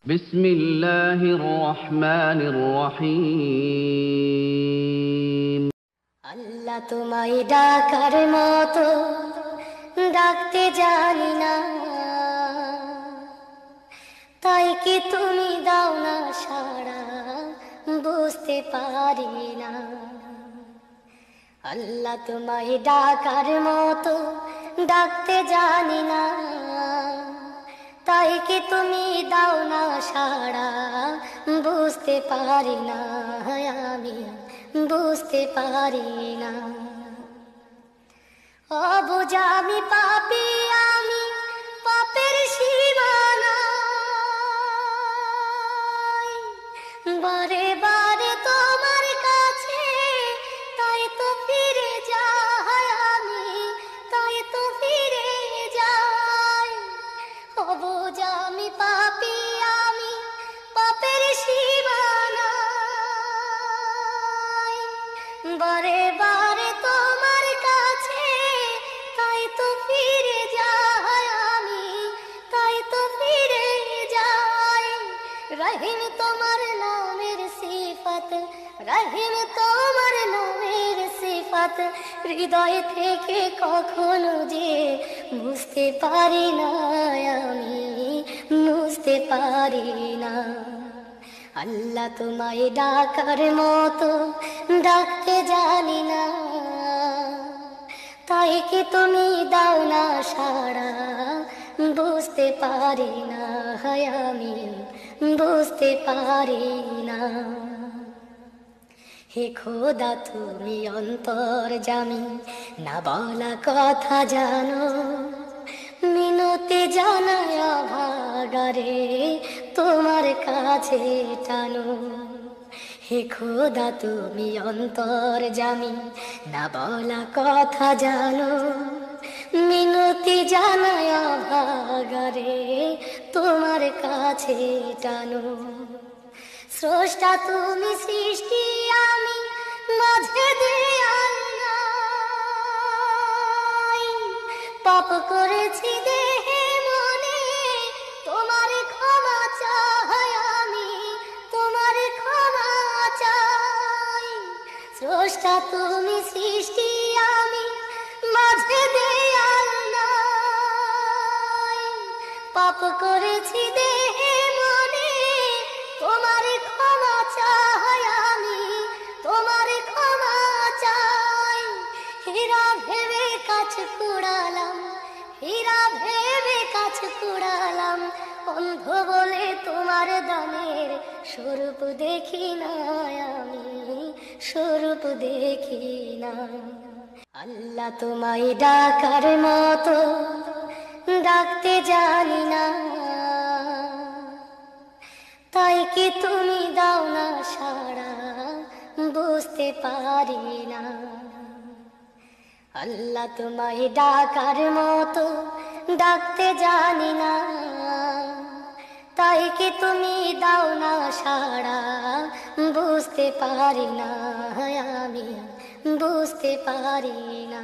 বিসমিল্লাহির রহমানির রহিম। আল্লাহ তোমায় ডাকার মতো ডাকতে জানি না, তাই কি তুমি দাও না সাড়া, বুঝতে পারি না। আল্লাহ তোমায় ডাকার মতো ডাকতে জানি না, তাই কি তুমি দাও না সাড়া, বুঝতে পারি না, আমি বুঝতে পারি না। অবুঝ আমি পাপী, আমি পাপের সীমানায়, বারে বারে তোমার কাছে তাই তো ফিরে যাই আমি, তাই তো ফিরে যাই। অবুঝ আমি পাপী, আমি পাপের সীমানায়, বারে বারে তোমার কাছে তাই তো ফিরে যাই আমি, তাই তো ফিরে যাই। রহিম তোমার নামের সিফাত, রহিম তোমার নামের সিফাত, হৃদয় থেকে কখনো যে বুঝতে পারি না, আমি বুঝতে পারি না। আল্লাহ তোমায় ডাকার মতো ডাকতে জানি না, তাই কি তুমি দাও না সাড়া, বুঝতে পারি না, আমি বুঝতে পারি না। হে খোদা তুমি অন্তর্যামী, না বলা কথা জানো, মিনতি জানায় ভাগারে তোমার কাছে টানো। হে খোদা তুমি অন্তর্যামী, না বলা কথা জানো, মিনতি জানায় ভাগারে তোমার কাছে টানো। স্রষ্টা তুমি, সৃষ্টি আমি, মাঝে দেয়াল নাই, পাপ করেছি দেহে মনে, তোমার ক্ষমা চাই আমি, তোমার ক্ষমা চাই। স্রষ্টা তুমি, সৃষ্টি আমি, মাঝে দেয়াল নাই, পাপ করেছি দেহে মনে, তোমার ক্ষমা চাই আমি, তোমার ক্ষমা চাই। হীরা ভেবে কাছ কুড়ালাম, হীরা ভেবে কাছ কুড়ালাম, অন্ধ বলে তোমার দামের স্বরূপ দেখি না, আমি স্বরূপ দেখি না। আল্লাহ তোমায় ডাকার মতো ডাকতে জানি না, তাই কি তুমি দাও না সাড়া, বুঝতে পারি না। আল্লাহ তোমায় ডাকার মতো ডাকতে জানি না, তাই কি তুমি দাও না সাড়া, বুঝতে পারি না, আমি বুঝতে পারি না।